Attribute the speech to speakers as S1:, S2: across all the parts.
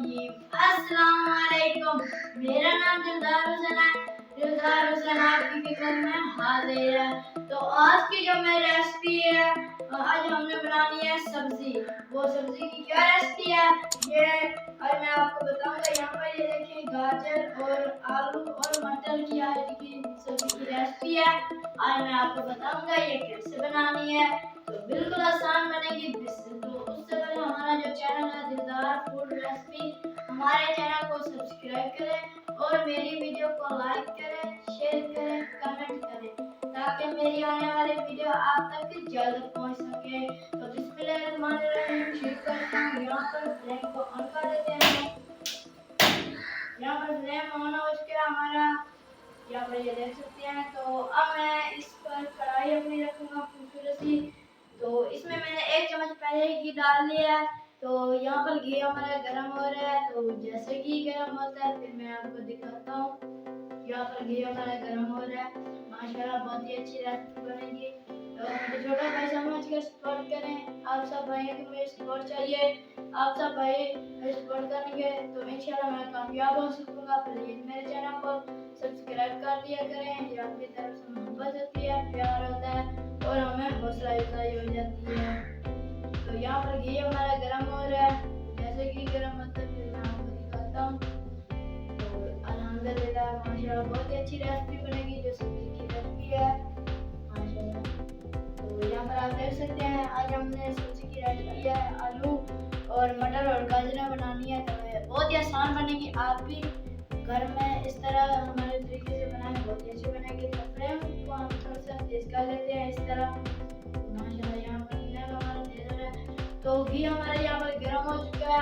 S1: अस्सलाम वालेकुम। मेरा नाम दिलदार हुसैन है। दिलदार हुसैन आपकी खिदमत में हाजिर है। तो आज की जो मेरी रेसिपी है, आज हमने बनानी है सब्जी। वो सब्जी की क्या रेसिपी है ये आज मैं आपको बताऊंगा। यहाँ पर ये देखिए गाजर और आलू और मटर की आज की सब्जी की रेसिपी है। आज मैं आपको बताऊंगा ये कैसे बनानी है। तो बिल्कुल आसान बनेगी। तो उससे पहले हमारा जो चैनल है दिलदार फूड रेसिपी, हमारे चैनल को सब्सक्राइब करें और मेरी वीडियो को लाइक करें, शेयर करें, कमेंट करें ताकि मेरी आने वाली वीडियो आप तक जल्द पहुंच सके। तो बिस्मिल्लाहिर्रहमानिर्रहीम शुरू करते हैं। यहाँ पर फ्लेम को ऑन कर देते हैं। यहाँ पर फ्लेम ऑन हो चुका है हमारा, यहाँ पर ये देख सकते हैं। तो अब मैं इस पर कढ़ाई अपनी रखूंगा खूबसूरत सी। तो इसमें मैंने 1 चम्मच पहले ही घी डाल लिया है। तो यहाँ पर घी हमारा गर्म हो रहा है। तो जैसे घी गर्म होता है फिर मैं आपको दिखाता हूँ। यहाँ पर घी हमारा गर्म हो रहा है। माशाल्लाह बहुत ही अच्छी रेसिपी बनेगी। तो मुझे छोटा भाई समझ कर सपोर्ट करें। आप सब भाइयों की मुझे सपोर्ट चाहिए। आप सब भाई मुझे सपोर्ट करेंगे तो इंशाल्लाह मैं कामयाब हो सकूंगा। प्लीज मेरे चैनल को सब्सक्राइब कर दिया करें। ये आपकी तरफ से मोहब्बत होती है, प्यार होता है और हमें हौसला अफजाई हो जाती है। तो यहाँ पर घी हमारा गर्म हो रहा है। जैसे घी गर्म होता है फिर मैं आपको दिखाता हूँ। तो अल्हम्दुलिल्लाह माशाल्लाह बहुत ही अच्छी रेसिपी बनेगी जो सब्जी की रेसिपी है माशाल्लाह। तो यहाँ पर आप देख सकते हैं आज हमने सब्जी की रेसिपी है आलू और मटर और गाजर बनानी है। तो बहुत ही आसान बनेगी। आप भी घर में इस तरह हमारे तरीके से बनाए बहुत ही अच्छी बनेगी। तो फ्लेम को हम थोड़ा सा तेज कर लेते हैं इस तरह। माशाल्लाह यहाँ पर फ्लेम हमारा तेज हो रहा है। तो घी हमारे यहाँ पर गर्म हो चुका है।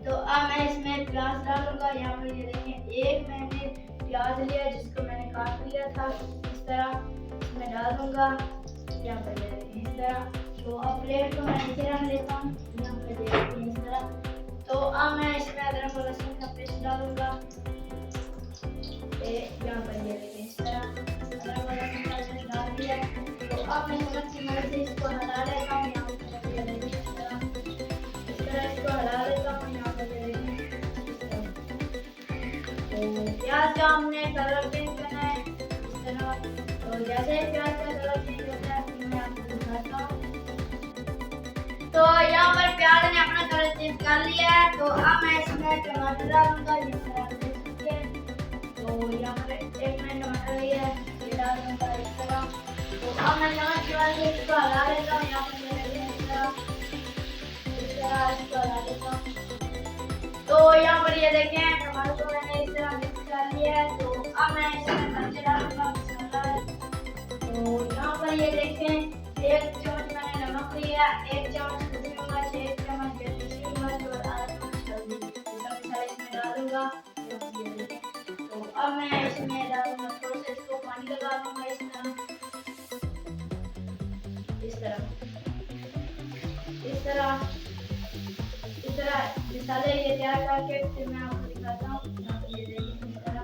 S1: तो अब मैं इसमें प्याज डालूंगा। यहाँ पर ये देखें एक मैंने प्याज लिया जिसको मैंने काट लिया था। इस तरह इसमें डाल दूंगा। यहाँ पर ये देखें इस तरह। तो अब प्लेट को मैं नीचे रख लेता हूँ। यहाँ पर देखिए इस तरह। तो अब मैं इसमें अदरक और लहसुन का पेस्ट डालूंगा। यहाँ पर ये देखिए इस तरह अदरक और लहसुन का पेस्ट डाल दिया। तो अब मैं चम्मच की मदद से इसको हटा लेता हूँ। यहाँ पर ये देखिए इस तरह इसको हटा लेता हूँ। यहाँ पर ये देखिए तो प्याज का हमने कलर चेंज करना है इस तरह। तो जैसे प्याज का कलर चेंज होता है फिर मैं आपको दिखाता हूँ। तो यहाँ पर प्याज ने अपना कलर चेंज कर लिया है। तो अब मैं इसमें टमाटर डालूंगा जिस तरह आप देख सकते हैं। तो यहाँ पर एक मैंने टमाटर लिया है ये डाल दूंगा इस तरह। तो अब मैं चम्मच की मदद से इसको हला लेता हूँ। यहाँ पर इस तरह इसको हला लेता हूँ। तो यहाँ पर ये देखें टमाटर को मैंने इस तरह मिक्स कर लिया है। तो अब मैं इसमें मिर्च डालूंगा मसाला। तो यहाँ पर ये देखें 1 चम्मच मैंने नमक लिया, 1 चम्मच सूखी मिर्च, 1 चम्मच देसी मिर्च और आधा चम्मच हल्दी। इसका मसाला इसमें डालूंगा। तो अब मैं इसमें डालूंगा थोड़ा सा इसको पानी लगा दूंगा इस तरह इस तरह मसाले ये तैयार करके फिर मैं आपको दिखाता हूँ। ये देखिए इस तरह।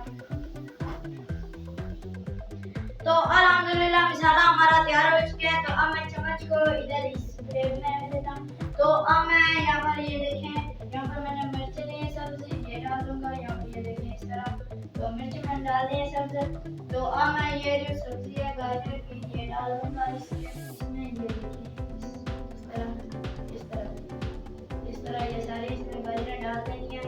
S1: तो अल्हम्दुलिल्लाह मसाला हमारा तैयार हो चुका है। तो अब मैं चम्मच को इधर इस प्लेट में रख देता हूँ। तो अब मैं यहाँ पर ये देखें यहाँ पर मैंने मिर्च ली है सब्जी ये डाल दूंगा। यहाँ पर ये देखें इस तरह। तो मिर्च मैंने डाल दी है सब्जी। तो अब मैं ये जो सब्जी है गाजर की ये डाल दूंगा इसमें। ये देखिए इस तरह ये सारी इसमें गाजर डाल देनी है।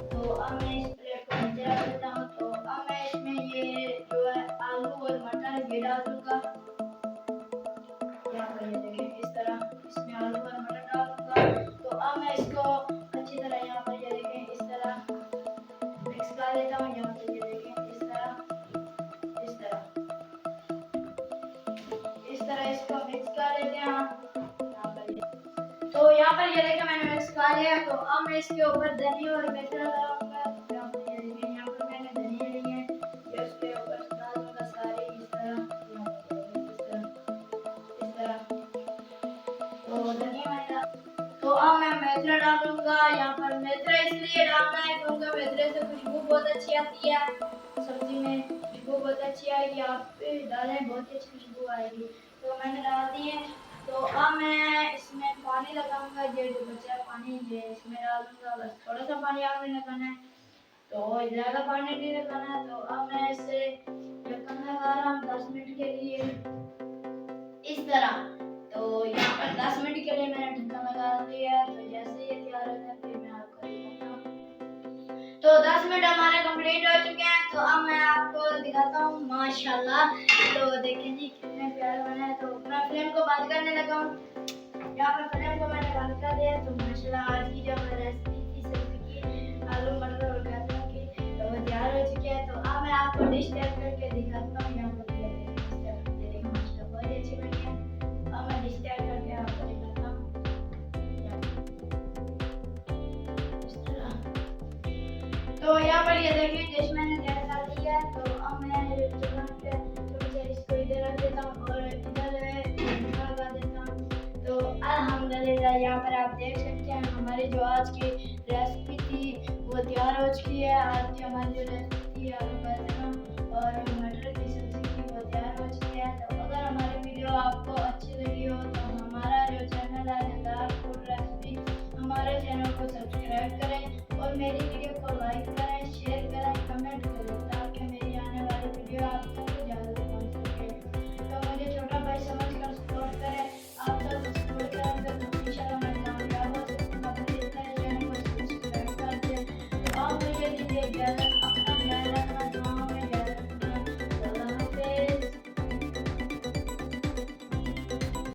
S1: तो अब मैं इस प्लेट को नीचे रख देता हूँ। तो अब मैं इसमें ये जो है आलू और मटर ये डाल दूंगा। यहाँ पर ये देखें इस तरह इसमें आलू और मटर डाल दूंगा। तो अब मैं इसको अच्छी तरह यहाँ पर ये देखें इस तरह मिक्स कर देता हूँ। यहाँ पर ये देखें इस तरह इसको मिक्स कर लेते हैं हम। तो यहाँ पर ये देखें मैंने मिक्स कर लिया। तो अब मैं इसके ऊपर धनिया और मिर्च डालूंगा। यहाँ पर ये देखें यहाँ पर मैंने धनिया ली है ये उसके ऊपर डालूंगा सारी इस तरह इस तरह। तो धनिया मैंने तो अब मैं मेथरा डालूंगा। यहाँ पर मेथरा इसलिए डालना है क्योंकि मेथरे से खुशबू बहुत अच्छी आती है सब्जी में। खुशबू बहुत अच्छी आएगी। आप डालें बहुत ही अच्छी खुशबू आएगी। तो मैंने डाल दी है। तो अब मैं इसमें पानी लगाऊंगा, ये जो बचा है पानी ये इसमें डाल दूंगा, बस थोड़ा सा पानी आपने लगाना है, तो ज़्यादा पानी नहीं लगाना है। तो अब मैं इसे ढक्कन लगा रहा हूँ 10 मिनट के लिए इस तरह। तो यहाँ पर 10 मिनट के लिए मैंने ढक्कन लगा दिया है। तो जैसे ये तैयार हो जाए फिर मैं आपको दिखाता हूँ। तो 10 मिनट हमारे कंप्लीट हो चुके हैं। तो अब मैं आपको दिखाता हूँ माशाल्लाह। तो देखें जी कितने प्यारे बने हैं। तो मैं फ्लेम को बंद करने लगा हूँ। यहाँ पर फ्लेम को मैंने बंद कर दिया। तो माशाल्लाह आज की जो रेसिपी थी सब्जी की आलू मटर और गाजर की तो वो तैयार हो चुकी है। तो अब मैं आपको डिश तैयार करके दिखाता हूँ। यहाँ पर देखिए माशाल्लाह बहुत अच्छी बनी है। अब मैं डिश तैयार करके आपको दिखाता हूँ। तो यहाँ पर ये देखिए डिश मैंने तैयार कर लिया है। तो अब मैं चुल्हा पे थोड़ी सी इसको इधर रख देता हूँ और इधर लगा देता हूँ। तो अल्हम्दुलिल्लाह यहाँ पर आप देख सकते हैं हमारी जो आज की रेसिपी थी वो तैयार हो चुकी है। आज की हमारी जो रेसिपी थी